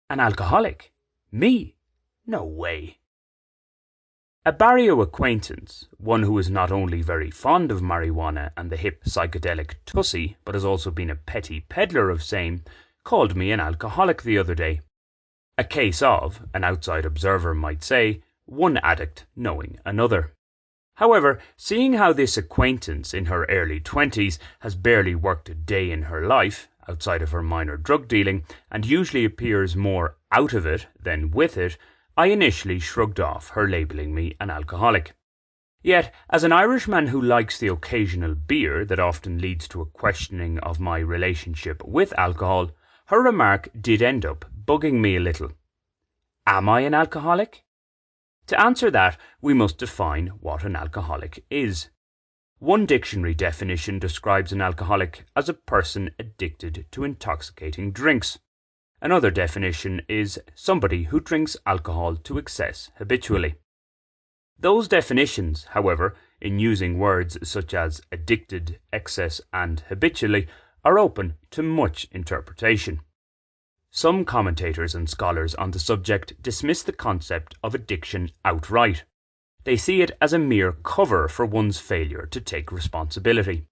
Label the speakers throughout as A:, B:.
A: An alcoholic? Me? No way. A barrio acquaintance, one who is not only very fond of marijuana and the hip psychedelic tussie, but has also been a petty peddler of same, called me an alcoholic the other day. A case of, an outside observer might say, one addict knowing another. However, seeing how this acquaintance in her early 20s has barely worked a day in her life, outside of her minor drug dealing, and usually appears more out of it than with it, I initially shrugged off her labelling me an alcoholic. Yet, as an Irishman who likes the occasional beer that often leads to a questioning of my relationship with alcohol, her remark did end up bugging me a little. Am I an alcoholic? To answer that, we must define what an alcoholic is. One dictionary definition describes an alcoholic as a person addicted to intoxicating drinks. Another definition is somebody who drinks alcohol to excess habitually. Those definitions, however, in using words such as addicted, excess, and habitually, are open to much interpretation. Some commentators and scholars on the subject dismiss the concept of addiction outright. They see it as a mere cover for one's failure to take responsibility.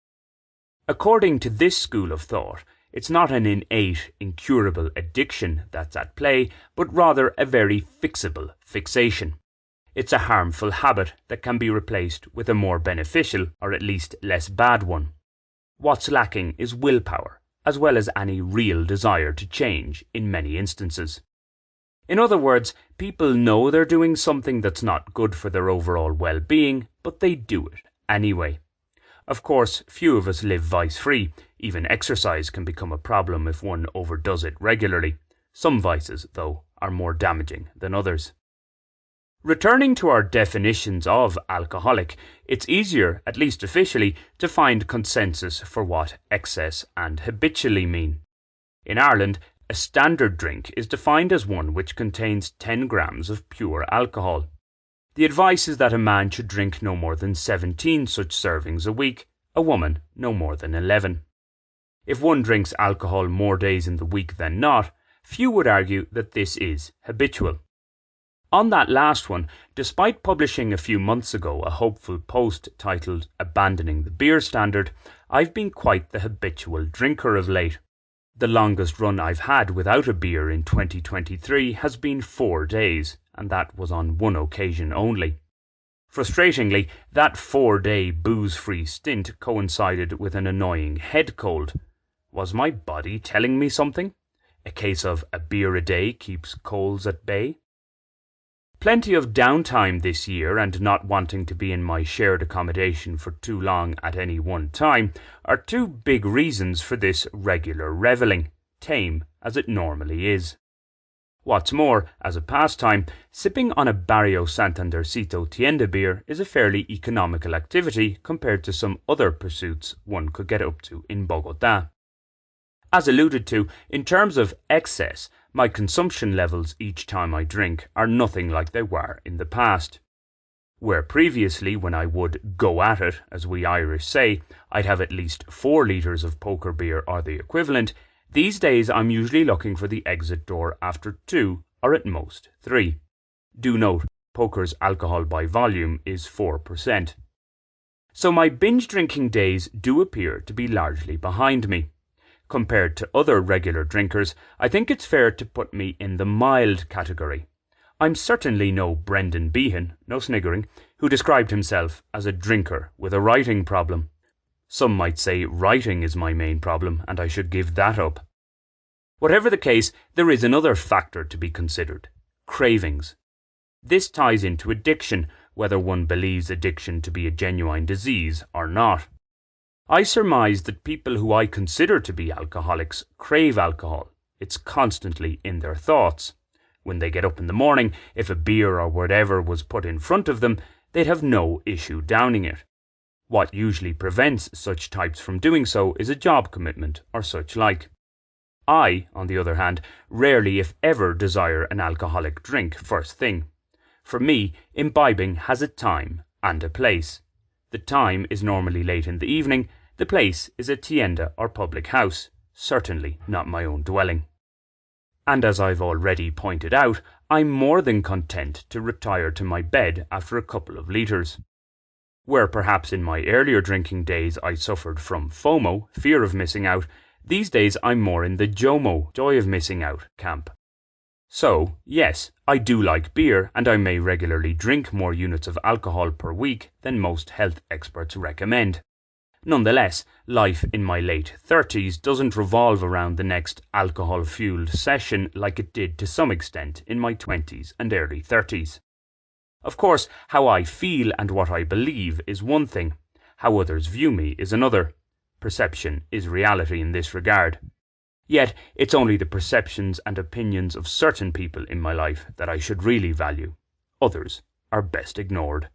A: According to this school of thought, it's not an innate, incurable addiction that's at play, but rather a very fixable fixation. It's a harmful habit that can be replaced with a more beneficial, or at least less bad one. What's lacking is willpower, as well as any real desire to change in many instances. In other words, people know they're doing something that's not good for their overall well-being, but they do it anyway. Of course, few of us live vice-free. Even exercise can become a problem if one overdoes it regularly. Some vices, though, are more damaging than others. Returning to our definitions of alcoholic, it's easier, at least officially, to find consensus for what excess and habitually mean. In Ireland, a standard drink is defined as one which contains 10 grams of pure alcohol. The advice is that a man should drink no more than 17 such servings a week, a woman no more than 11. If one drinks alcohol more days in the week than not, few would argue that this is habitual. On that last one, despite publishing a few months ago a hopeful post titled Abandoning the Beer Standard, I've been quite the habitual drinker of late. The longest run I've had without a beer in 2023 has been 4 days, and that was on one occasion only. Frustratingly, that 4-day booze-free stint coincided with an annoying head cold. Was my body telling me something? A case of a beer a day keeps colds at bay? Plenty of downtime this year and not wanting to be in my shared accommodation for too long at any one time are two big reasons for this regular revelling, tame as it normally is. What's more, as a pastime, sipping on a Barrio Santandercito Tienda beer is a fairly economical activity compared to some other pursuits one could get up to in Bogotá. As alluded to, in terms of excess, my consumption levels each time I drink are nothing like they were in the past. Where previously, when I would go at it, as we Irish say, I'd have at least 4 litres of poker beer or the equivalent, these days I'm usually looking for the exit door after 2 or at most 3. Do note, poker's alcohol by volume is 4%. So my binge drinking days do appear to be largely behind me. Compared to other regular drinkers, I think it's fair to put me in the mild category. I'm certainly no Brendan Behan, no sniggering, who described himself as a drinker with a writing problem. Some might say writing is my main problem and I should give that up. Whatever the case, there is another factor to be considered: cravings. This ties into addiction, whether one believes addiction to be a genuine disease or not. I surmise that people who I consider to be alcoholics crave alcohol. It's constantly in their thoughts. When they get up in the morning, if a beer or whatever was put in front of them, they'd have no issue downing it. What usually prevents such types from doing so is a job commitment or such like. I, on the other hand, rarely if ever desire an alcoholic drink first thing. For me, imbibing has a time and a place. The time is normally late in the evening, the place is a tienda or public house, certainly not my own dwelling. And as I've already pointed out, I'm more than content to retire to my bed after a couple of litres. Where perhaps in my earlier drinking days I suffered from FOMO, fear of missing out, these days I'm more in the JOMO, joy of missing out, camp. So, yes, I do like beer, and I may regularly drink more units of alcohol per week than most health experts recommend. Nonetheless, life in my late 30s doesn't revolve around the next alcohol-fueled session like it did to some extent in my 20s and early 30s. Of course, how I feel and what I believe is one thing. How others view me is another. Perception is reality in this regard. Yet, it's only the perceptions and opinions of certain people in my life that I should really value. Others are best ignored.